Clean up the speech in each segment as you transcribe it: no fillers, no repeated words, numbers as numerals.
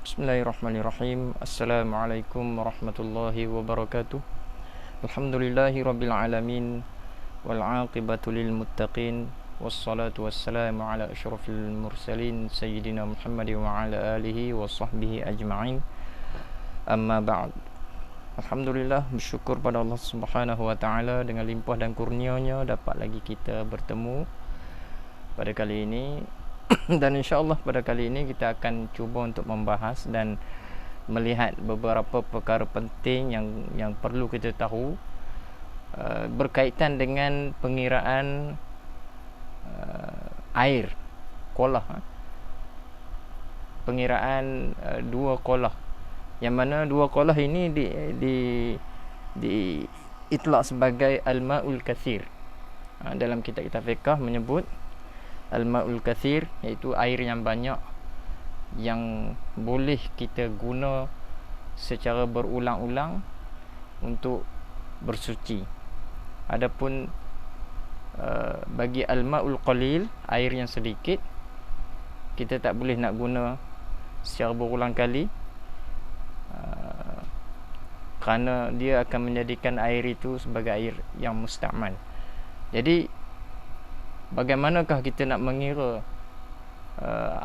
Bismillahirrahmanirrahim. Assalamualaikum warahmatullahi wabarakatuh. Alhamdulillahi rabbil alamin, wal aqibatu lil muttaqin, wassalatu wassalamu ala asyrafil mursalin sayyidina Muhammad wa ala alihi wa sahbihi ajma'in. Amma ba'd. Alhamdulillah, bersyukur pada Allah Subhanahu wa taala dengan limpah dan kurnianya dapat lagi kita bertemu pada kali ini. Dan insyaAllah pada kali ini kita akan cuba untuk membahas dan melihat beberapa perkara penting yang perlu kita tahu berkaitan dengan pengiraan air qolah, pengiraan dua qolah, yang mana dua qolah ini di itlaq sebagai al-ma'ul kathir. Dalam kitab-kitab fiqh menyebut al-ma'ul kathir, iaitu air yang banyak yang boleh kita guna secara berulang-ulang untuk bersuci. Adapun bagi al-ma'ul qalil, air yang sedikit, kita tak boleh nak guna secara berulang kali, kerana dia akan menjadikan air itu sebagai air yang musta'mal. Jadi bagaimanakah kita nak mengira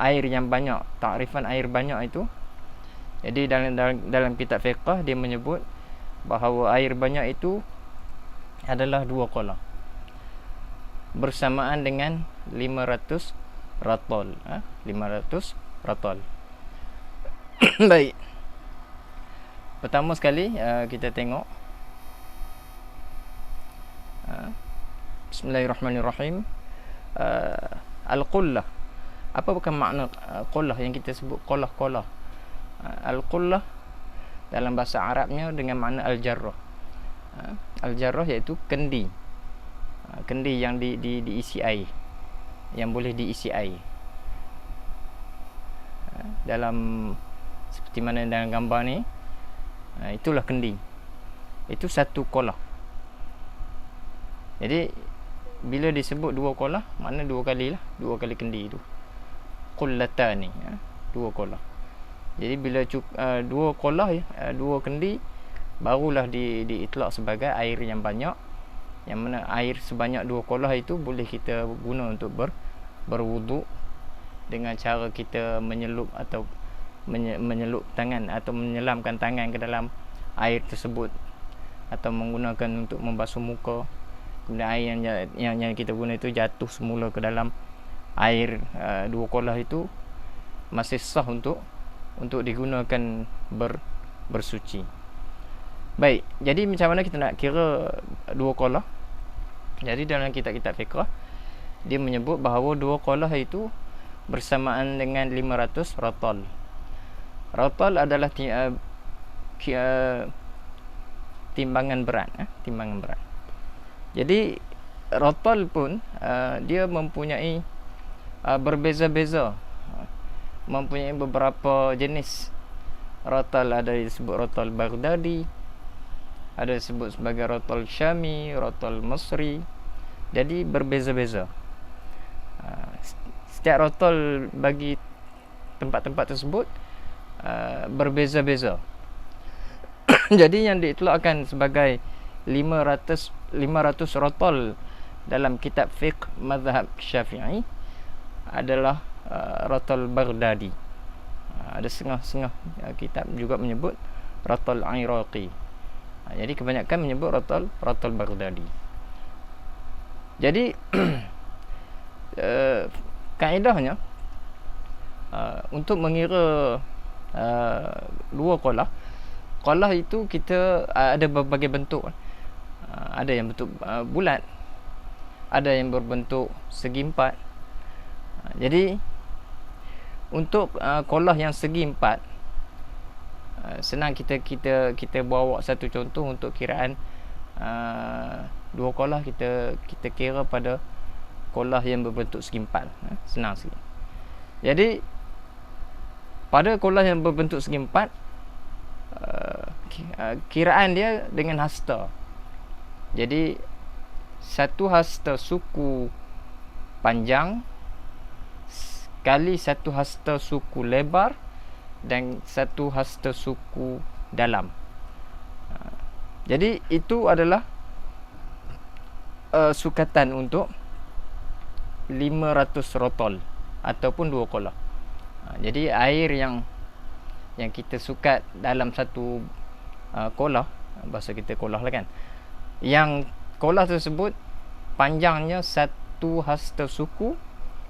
air yang banyak, takrifan air banyak itu? Jadi dalam kitab fiqh dia menyebut bahawa air banyak itu adalah dua qolah bersamaan dengan 500 ratol. 500 ratol. Baik. Pertama sekali kita tengok Bismillahirrahmanirrahim. Al-qullah. Apa bukan makna qullah yang kita sebut qolah-qolah? Al-qullah dalam bahasa Arabnya dengan makna al-jarrah. Al-jarrah iaitu kendi. Kendi yang diisi air, yang boleh diisi air. Dalam seperti mana dalam gambar ni, itulah kendi. Itu satu qolah. Jadi bila disebut dua qolah, makna dua kali lah, dua kali kendi itu. Qullatani, dua qolah. Jadi bila dua qolah, dua kendi, barulah diitlaq sebagai air yang banyak, yang mana air sebanyak dua qolah itu boleh kita guna untuk berwuduk dengan cara kita menyelup atau menyelup tangan atau menyelamkan tangan ke dalam air tersebut, atau menggunakan untuk membasuh muka. Kemudian air yang kita guna itu jatuh semula ke dalam air dua qolah itu masih sah untuk digunakan bersuci. Baik, jadi macam mana kita nak kira dua qolah? Jadi dalam kitab-kitab fiqh dia menyebut bahawa dua qolah itu bersamaan dengan 500 ratol. Ratol adalah timbangan berat, timbangan berat. Jadi ratol pun dia mempunyai berbeza-beza, mempunyai beberapa jenis ratol. Ada disebut ratol Baghdadi, ada disebut sebagai ratol Syami, ratol Masri. Jadi berbeza-beza. Setiap ratol bagi tempat-tempat tersebut berbeza-beza. Jadi yang diitlaqkan sebagai 500 ratol dalam kitab fiqh mazhab Syafi'i adalah ratol Baghdadi. Ada setengah-setengah kitab juga menyebut ratol Iraqi. Jadi kebanyakan menyebut ratol Baghdadi. Jadi kaedahnya untuk mengira dua qolah itu kita ada berbagai bentuk. Ada yang bentuk bulat, ada yang berbentuk segi empat. Jadi untuk qolah yang segi empat, senang kita bawa satu contoh untuk kiraan dua qolah. Kita kira pada qolah yang berbentuk segi empat. Senang sikit. Jadi pada qolah yang berbentuk segi empat, kiraan dia dengan hasta. Jadi satu hasta suku panjang kali satu hasta suku lebar dan 1 hasta suku dalam. Jadi itu adalah sukatan untuk 500 rotol ataupun 2 kolah. Jadi air yang kita sukat dalam 1 kolah, bahasa kita kolah lah kan, yang kolah tersebut panjangnya 1 hasta suku,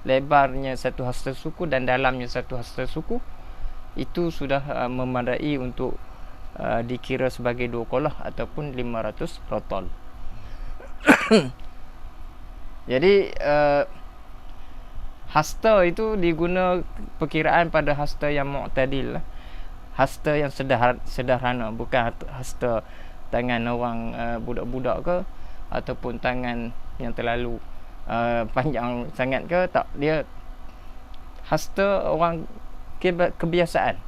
lebarnya 1 hasta suku dan dalamnya 1 hasta suku, itu sudah memadai untuk dikira sebagai 2 kolah ataupun 500 rotol. Jadi hasta itu diguna perkiraan pada hasta yang mu'tadil lah. Hasta yang sederhana, bukan hasta tangan orang budak-budak ke ataupun tangan yang terlalu panjang sangat ke. Tak, dia hasta orang kebiasaan.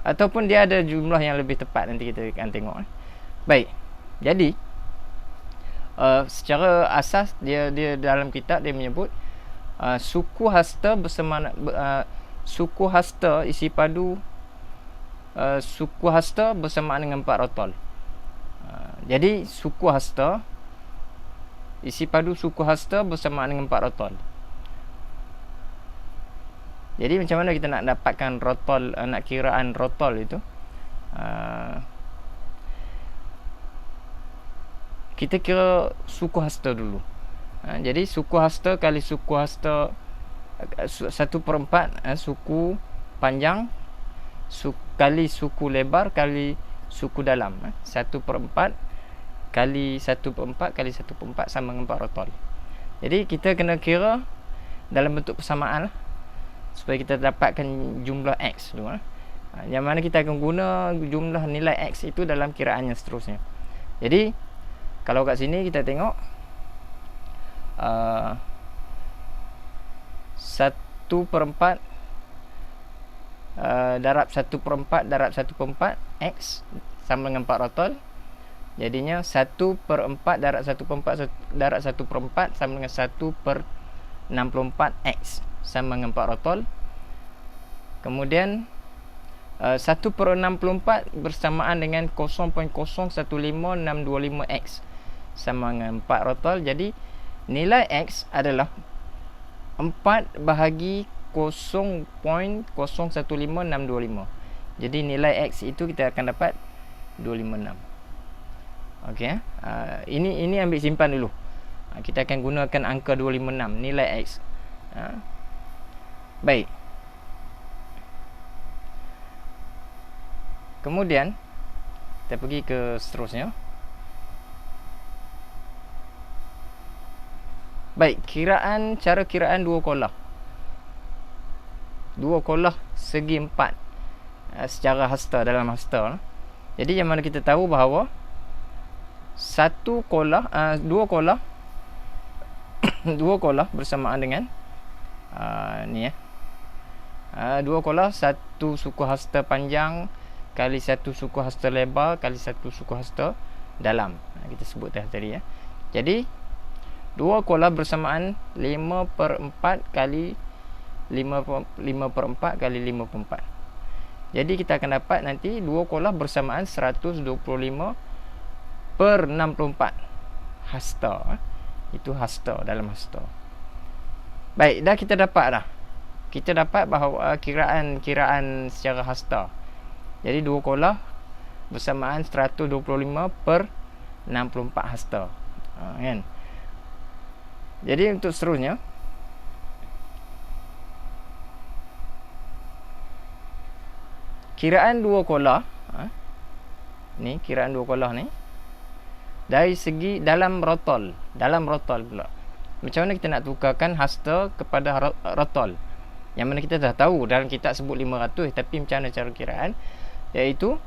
Ataupun dia ada jumlah yang lebih tepat, nanti kita akan tengok. Baik. Jadi secara asas dia dalam kitab dia menyebut suku hasta bersamaan suku hasta isi padu suku hasta bersamaan dengan 4 rotol. Jadi suku hasta isi padu suku hasta bersamaan dengan 4 rotol. Jadi macam mana kita nak dapatkan rotol, nak kiraan rotol itu? Kita kira suku hasta dulu. Jadi suku hasta kali suku hasta 1/4 suku panjang kali suku lebar kali suku dalam. 1/4 kali 1/4 kali 1/4 sama dengan 4 rotol. Jadi kita kena kira dalam bentuk persamaan lah, supaya kita dapatkan jumlah X dulu. Yang mana kita akan guna jumlah nilai X itu dalam kiraannya seterusnya. Jadi kalau kat sini kita tengok 1/4 darab 1/4 darab 1/4 X sama dengan 4 rotol. Jadinya 1/4 darab 1/4 darab 1/4 sama dengan 1/64 X sama dengan 4 rotol. Kemudian 1/64 bersamaan dengan 0.015625 X sama dengan 4 rotol. Jadi nilai X adalah 4 bahagi 0.015625. Jadi nilai X itu kita akan dapat 256. Okey, ini ambil simpan dulu. Kita akan gunakan angka 256 nilai X. Baik. Kemudian kita pergi ke seterusnya. Baik, cara kiraan 2 kolah. 2 kolah segi 4 secara hasta, dalam hasta. Jadi yang mana kita tahu bahawa 2 kolah 2 kolah bersamaan dengan ni 2 kolah 1 suku hasta panjang kali 1 suku hasta lebar kali 1 suku hasta dalam. Kita sebut tadi ya. Jadi 2 kolah bersamaan 5/4 kali 5/4 kali 5/4. Jadi kita akan dapat nanti 2 kolah bersamaan 125/64 hasta. Itu hasta, dalam hasta. Baik, dah kita dapat dah. Kita dapat bahawa kiraan secara hasta. Jadi 2 kolah bersamaan 125/64 hasta. Kan? Jadi untuk seterusnya, kiraan 2 kolah ni, kiraan 2 kolah ni dari segi dalam rotol pula. Macam mana kita nak tukarkan hasta kepada rotol? Yang mana kita dah tahu dalam kitab sebut 500, tapi macam mana cara kiraan? Iaitu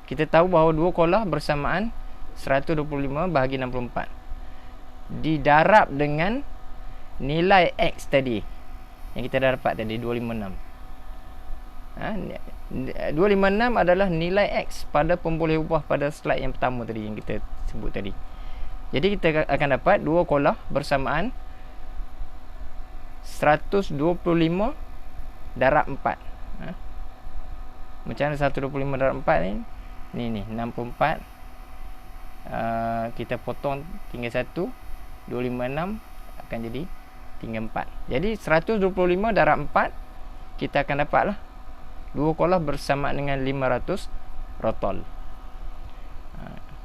kita tahu bahawa 2 kolah bersamaan 125 bahagi 64 didarab dengan nilai X tadi yang kita dah dapat tadi, 256. 256 adalah nilai X pada pemboleh ubah pada slide yang pertama tadi yang kita sebut tadi. Jadi kita akan dapat 2 kolah bersamaan 125 darab 4. Macam mana 125 darab 4 ni? Ni 64. Kita potong tinggal 1, 256 akan jadi tinggal 4. Jadi 125 darab 4 kita akan dapat lah 2 kolah bersama dengan 500 rotol.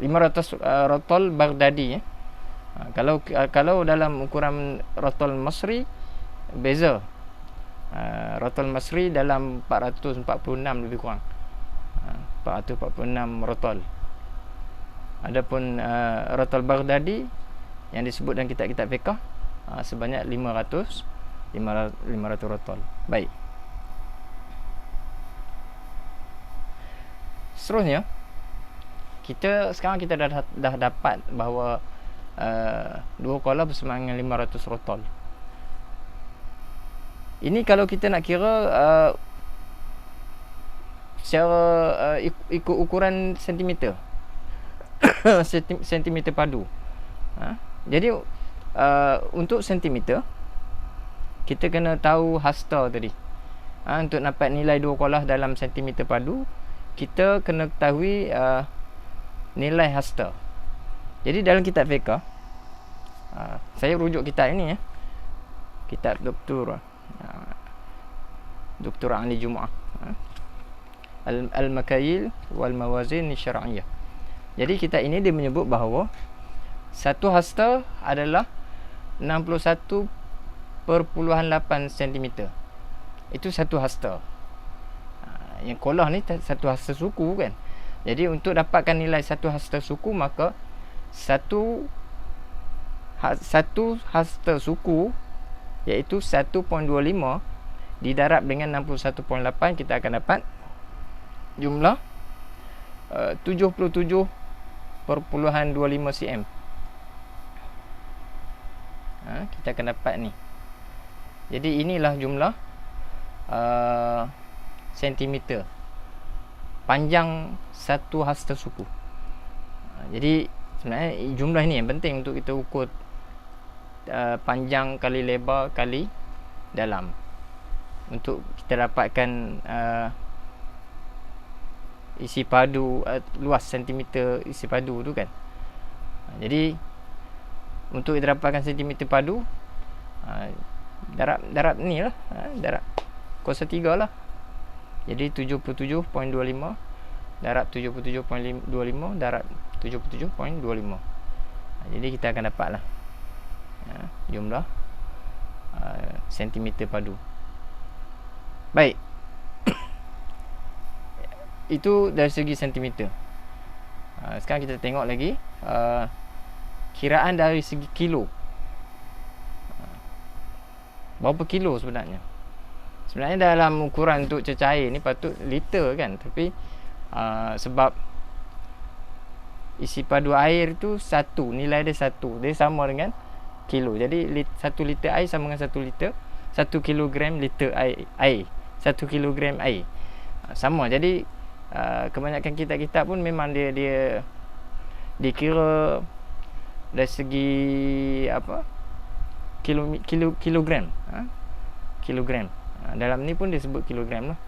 500 rotol Baghdadi. Kalau dalam ukuran rotol Masri beza. Rotol Masri dalam 446 lebih kurang. 446 rotol. Adapun rotol Baghdadi yang disebut dalam kitab-kitab fiqh sebanyak 500 rotol. Baik. Seterusnya sekarang kita dah dapat bahawa 2 kolah bersama dengan 500 rotol. Ini kalau kita nak kira secara ikut ukuran sentimeter. Sentimeter padu. Jadi untuk sentimeter kita kena tahu hasta tadi. Untuk dapat nilai 2 kolah dalam sentimeter padu, kita kena ketahui nilai hasta. Jadi dalam kitab fiqh, saya rujuk kitab ini kitab Dr. Ali Jumaah, Al-Makayil wal Mawazin Syar'iyyah. Jadi kitab ini dia menyebut bahawa satu hasta adalah 61.8 cm. Itu satu hasta. Yang kolah ni satu hasta suku kan. Jadi untuk dapatkan nilai satu hasta suku, maka satu hasta suku iaitu 1.25 didarab dengan 61.8, kita akan dapat jumlah 77.25 cm. Kita akan dapat ni. Jadi inilah jumlah sentimeter panjang satu hasta suku. Jadi sebenarnya jumlah ini yang penting untuk kita ukur panjang kali lebar kali dalam, untuk kita dapatkan isi padu, luas sentimeter isi padu tu kan. Jadi untuk kita dapatkan sentimeter padu, darab ni lah, darab kuasa 3 lah. Jadi 77.25 darab 77.25 darab 77.25. Jadi kita akan dapat lah jumlah sentimeter padu. Baik. Itu dari segi sentimeter. Sekarang kita tengok lagi kiraan dari segi kilo. Berapa kilo sebenarnya? Sebenarnya dalam ukuran untuk cecair ni patut liter kan, tapi sebab isi padu air tu satu, nilai dia satu, dia sama dengan kilo. Jadi 1 liter air sama dengan 1 liter 1 kilogram liter air 1 kilogram air sama. Jadi kebanyakan kitab-kitab pun memang dia dikira dari segi apa, kilogram. Kilogram. Dalam ni pun disebut kilogram lah.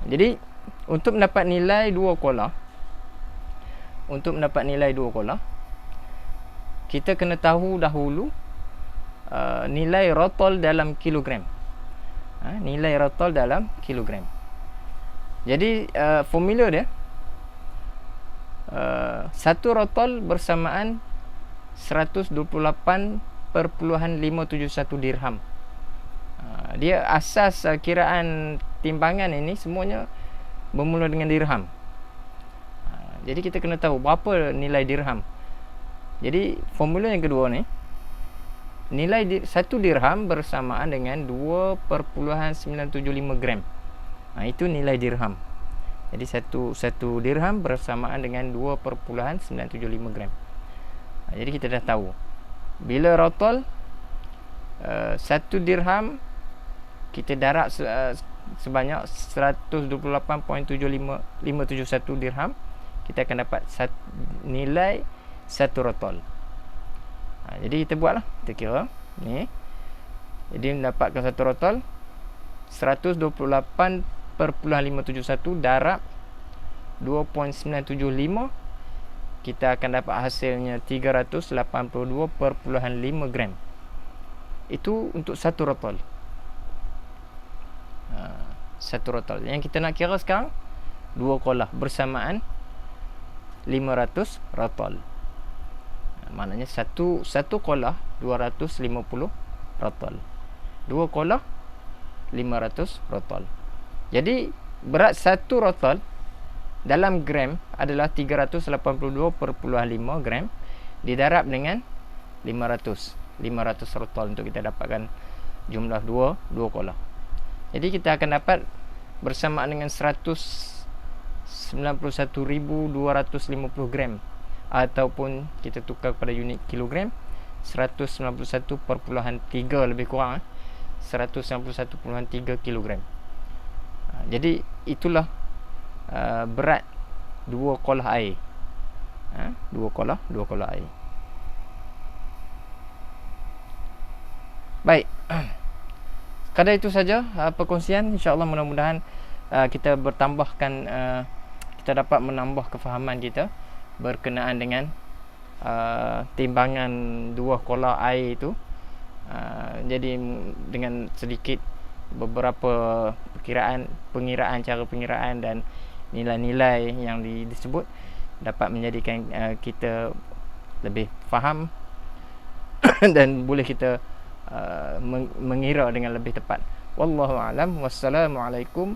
Jadi untuk mendapat nilai 2 kolah, kita kena tahu dahulu nilai rotol dalam kilogram. Nilai rotol dalam kilogram. Jadi formula dia, satu rotol bersamaan 128.571 dirham. Dia asas kiraan timbangan ini semuanya bermula dengan dirham. Jadi kita kena tahu berapa nilai dirham. Jadi formula yang kedua ni, nilai 1 dirham bersamaan dengan 2.975 gram. Itu nilai dirham. Jadi satu dirham bersamaan dengan 2.975 gram. Jadi kita dah tahu bila rotol 1 dirham kita darab sebanyak 128.571 dirham, kita akan dapat nilai 1 rotol. Jadi kita buatlah, kita kira ni. Jadi mendapatkan 1 rotol 128,571 darab 2.975, kita akan dapat hasilnya 382.5 gram. Itu untuk satu rotol. Satu rotol. Yang kita nak kira sekarang 2 kolah bersamaan 500 rotol. Maknanya satu kolah 250 rotol. 2 kolah 500 rotol. Jadi berat satu rotol dalam gram adalah 382.5 gram didarab dengan 500 rotol untuk kita dapatkan jumlah 2 kolah. Jadi kita akan dapat bersamaan dengan 191.250 gram, ataupun kita tukar pada unit kilogram 191.3 lebih kurang 191.3 kilogram. Jadi itulah berat 2 kolah air. 2 kolah air. Baik. Kadar itu saja perkongsian. InsyaAllah mudah-mudahan kita bertambahkan, kita dapat menambah kefahaman kita berkenaan dengan timbangan 2 kolah air itu. Jadi dengan sedikit beberapa pengiraan cara pengiraan dan nilai-nilai yang disebut dapat menjadikan kita lebih faham dan boleh kita mengira dengan lebih tepat. Wallahu a'lam. Wassalamualaikum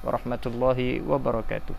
warahmatullahi wabarakatuh.